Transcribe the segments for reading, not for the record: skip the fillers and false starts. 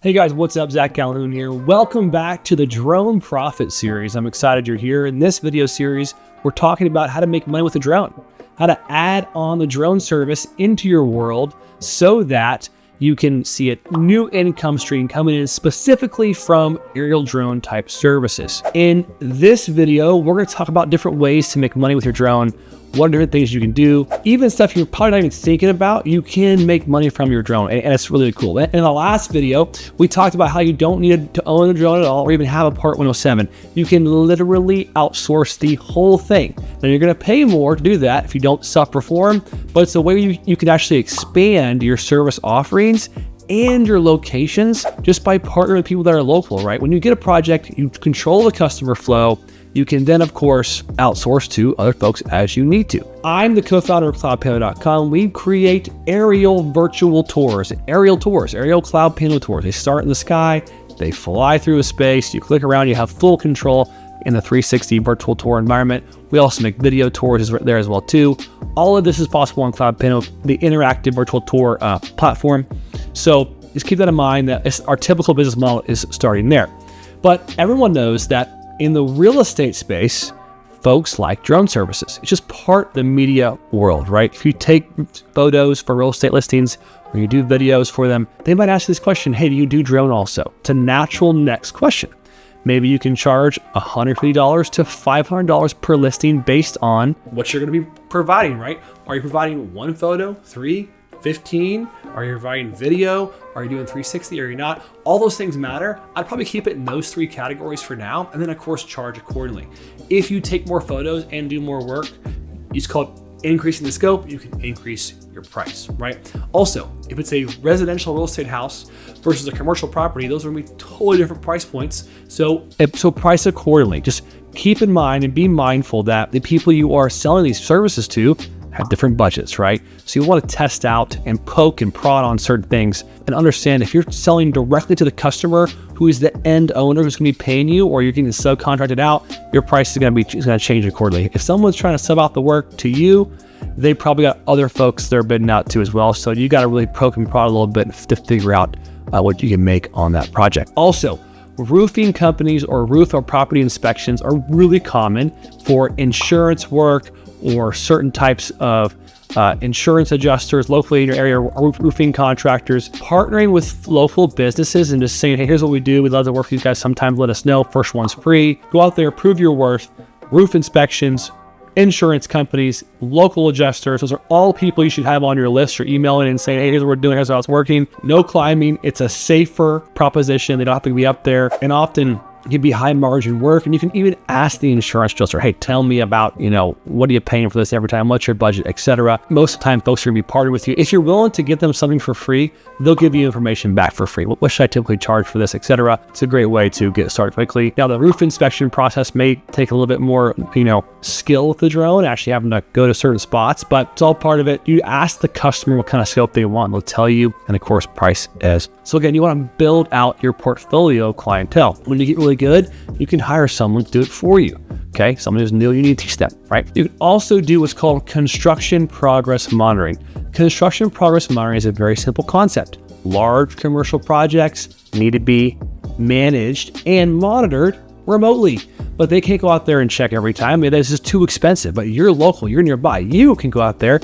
Hey guys, what's up? Zach Calhoun here. Welcome back to the Drone Profit series. I'm excited you're here. In this video series, we're talking about how to make money with a drone, how to add on the drone service into your world so that you can see a new income stream coming in specifically from aerial drone type services. In this video, we're going to talk about different ways to make money with your drone. What are different things you can do, even stuff you're probably not even thinking about, you can make money from your drone, and it's really cool. In the last video, we talked about how you don't need to own a drone at all or even have a Part 107. You can literally outsource the whole thing. Now you're gonna pay more to do that if you don't self-perform, but it's a way you can actually expand your service offerings and your locations just by partnering with people that are local, right? When you get a project, you control the customer flow. You can then, of course, outsource to other folks as you need to. I'm the co-founder of CloudPano.com. We create aerial virtual tours, aerial Cloud Pano tours. They start in the sky, they fly through a space, you click around, you have full control in the 360 virtual tour environment. We also make video tours there as well too. All of this is possible on Cloud Pano, the interactive virtual tour platform. So just keep that in mind that our typical business model is starting there. But everyone knows that in the real estate space, folks like drone services. It's just part of the media world, right? If you take photos for real estate listings or you do videos for them, they might ask this question, hey, do you do drone also? It's a natural next question. Maybe you can charge $150 to $500 per listing based on what you're gonna be providing, right? Are you providing one photo, 3, 15? Are you providing video? Are you doing 360? Are you not? All those things matter. I'd probably keep it in those 3 categories for now, and then of course charge accordingly. If you take more photos and do more work, it's called increasing the scope, you can increase your price, right? Also, if it's a residential real estate house versus a commercial property, those are gonna be totally different price points. So price accordingly. Just keep in mind and be mindful that the people you are selling these services to have different budgets, right? So you want to test out and poke and prod on certain things and understand if you're selling directly to the customer who is the end owner who's going to be paying you, or you're getting subcontracted out, your price is going to change accordingly. If someone's trying to sub out the work to you, they probably got other folks they're bidding out to as well. So you got to really poke and prod a little bit to figure out what you can make on that project. Also, roofing companies or roof or property inspections are really common for insurance work or certain types of insurance adjusters locally in your area, roofing contractors, partnering with local businesses and just saying, hey, here's what we do. We'd love to work with you guys. Sometime let us know. First one's free. Go out there, prove your worth. Roof inspections, insurance companies, local adjusters. Those are all people you should have on your list. You're emailing and saying, hey, here's what we're doing. Here's how it's working. No climbing. It's a safer proposition. They don't have to be up there. And often it can be high margin work, and you can even ask the insurance adjuster, hey, tell me about, what are you paying for this every time? What's your budget, etc. Most of the time, folks are gonna be partnered with you. If you're willing to give them something for free, they'll give you information back for free. What should I typically charge for this, etc. It's a great way to get started quickly. Now, the roof inspection process may take a little bit more, skill with the drone, actually having to go to certain spots, but it's all part of it. You ask the customer what kind of scope they want. They'll tell you, and of course, price is. So again, you want to build out your portfolio clientele. When you get really good, you can hire someone to do it for you. Okay, someone who's new, you need to teach them, right? You can also do what's called construction progress monitoring. Construction progress monitoring is a very simple concept. Large commercial projects need to be managed and monitored remotely, but they can't go out there and check every time. This is too expensive, but you're local, you're nearby. You can go out there,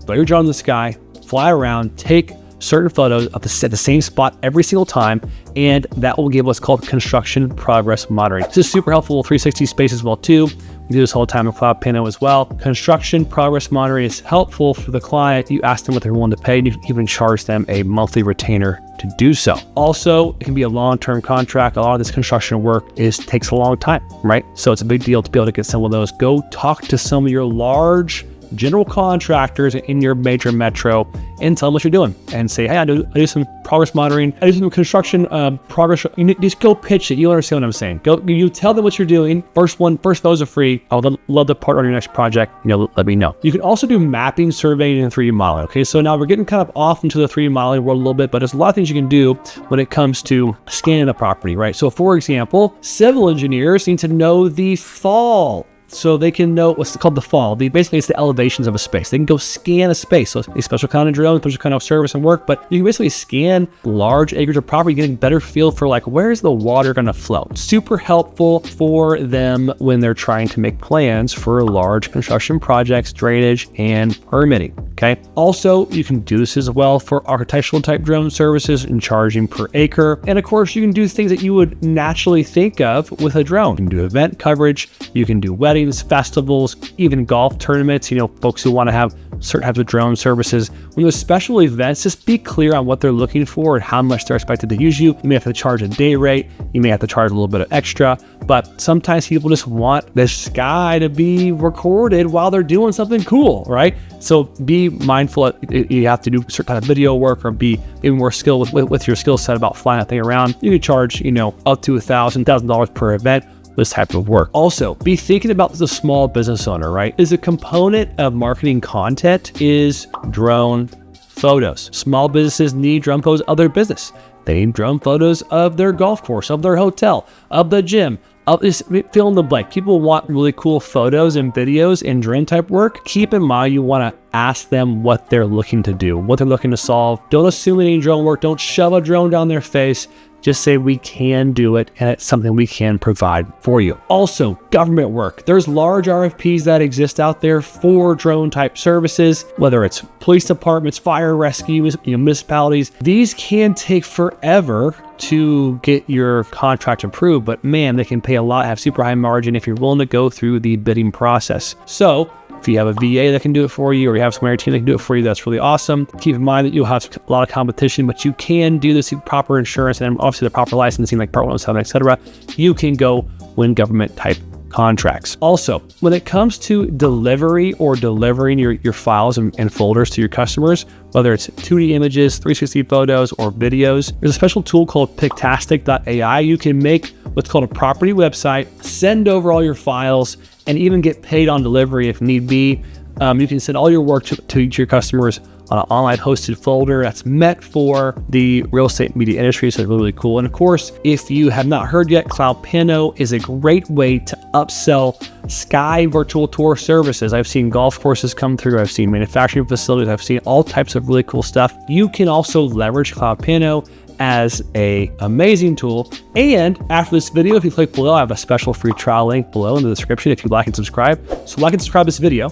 throw your drone in the sky, fly around, take certain photos at the same spot every single time, and that will give what's called construction progress monitoring. This is super helpful with 360 space as well too. We do this all the time in Cloud Pano as well. Construction progress monitoring is helpful for the client. You ask them what they're willing to pay, and you can even charge them a monthly retainer to do so. Also, it can be a long-term contract. A lot of this construction work takes a long time, right? So it's a big deal to be able to get some of those. Go talk to some of your large general contractors in your major metro and tell them what you're doing and say, hey, I do some progress monitoring, I do some construction progress. You just go pitch it. You understand what I'm saying. You tell them what you're doing. First photos are free. I would love to partner on your next project. Let me know. You can also do mapping, surveying, and 3D modeling. Okay, so now we're getting kind of off into the 3D modeling world a little bit, but there's a lot of things you can do when it comes to scanning the property, right? So for example, civil engineers need to know the fall So they can know what's called the fall. Basically, it's the elevations of a space. They can go scan a space. So a special kind of drone, special kind of service and work, but you can basically scan large acres of property, getting better feel for like, where's the water going to flow? Super helpful for them when they're trying to make plans for large construction projects, drainage, and permitting. Okay. Also, you can do this as well for architectural type drone services and charging per acre. And of course, you can do things that you would naturally think of with a drone. You can do event coverage, you can do weddings, festivals, even golf tournaments, folks who want to have certain types of drone services. When there's special events, just be clear on what they're looking for and how much they're expected to use you. You may have to charge a day rate, you may have to charge a little bit of extra, but sometimes people just want the sky to be recorded while they're doing something cool, right? So be mindful you have to do certain kind of video work or be even more skilled with your skill set about flying that thing around. You can charge, up to $1,000 per event. This type of work. Also, be thinking about the small business owner, right? Is a component of marketing content is drone photos. Small businesses need drone photos of their business. They need drone photos of their golf course, of their hotel, of the gym, of this, fill in the blank. People want really cool photos and videos in drone type work. Keep in mind, you want to ask them what they're looking to do, what they're looking to solve. Don't assume any drone work. Don't shove a drone down their face. Just say we can do it and it's something we can provide for you. Also, government work. There's large RFPs that exist out there for drone type services, whether it's police departments, fire rescue, municipalities. These can take forever to get your contract approved, but man, they can pay a lot, have super high margin if you're willing to go through the bidding process. So if you have a VA that can do it for you, or you have some air team that can do it for you, that's really awesome. Keep in mind that you'll have a lot of competition, but you can do this with proper insurance and obviously the proper licensing like Part 107, etc. You can go win government type contracts. Also, when it comes to delivery or delivering your files and folders to your customers, whether it's 2D images, 360 photos, or videos, there's a special tool called Pictastic.ai. You can make what's called a property website, send over all your files, and even get paid on delivery if need be. You can send all your work to your customers on an online hosted folder that's meant for the real estate media industry. So it's really, really cool. And of course, if you have not heard yet, CloudPano is a great way to upsell Sky virtual tour services. I've seen golf courses come through. I've seen manufacturing facilities. I've seen all types of really cool stuff. You can also leverage CloudPano as a amazing tool. And after this video, if you click below, I have a special free trial link below in the description if you like and subscribe. So like and subscribe this video,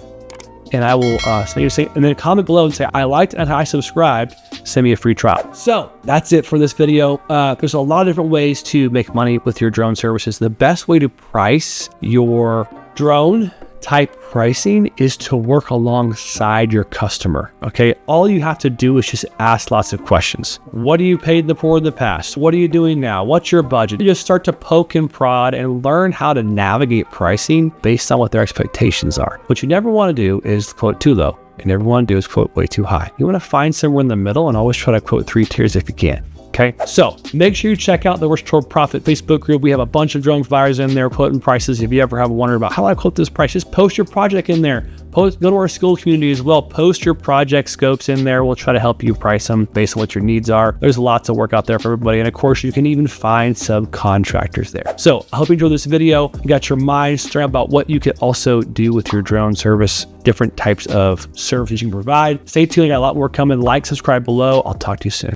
and I will send you a say, and then comment below and say I liked and I subscribed. Send me a free trial. So that's it for this video. There's a lot of different ways to make money with your drone services. The best way to price your drone type pricing is to work alongside your customer. Okay, all you have to do is just ask lots of questions. What do you paid in the past? What are you doing now? What's your budget? You just start to poke and prod and learn how to navigate pricing based on what their expectations are. What you never want to do is quote too low. You never want to do is quote way too high. You want to find somewhere in the middle and always try to quote 3 tiers if you can. Okay, so make sure you check out the Works Toward Profit Facebook group. We have a bunch of drone providers in there quoting prices. If you ever have wondered about how do I quote this price, just post your project in there. Go to our school community as well. Post your project scopes in there. We'll try to help you price them based on what your needs are. There's lots of work out there for everybody. And of course, you can even find subcontractors there. So I hope you enjoyed this video. You got your mind stirred about what you could also do with your drone service, different types of services you can provide. Stay tuned. I got a lot more coming. Like, subscribe below. I'll talk to you soon.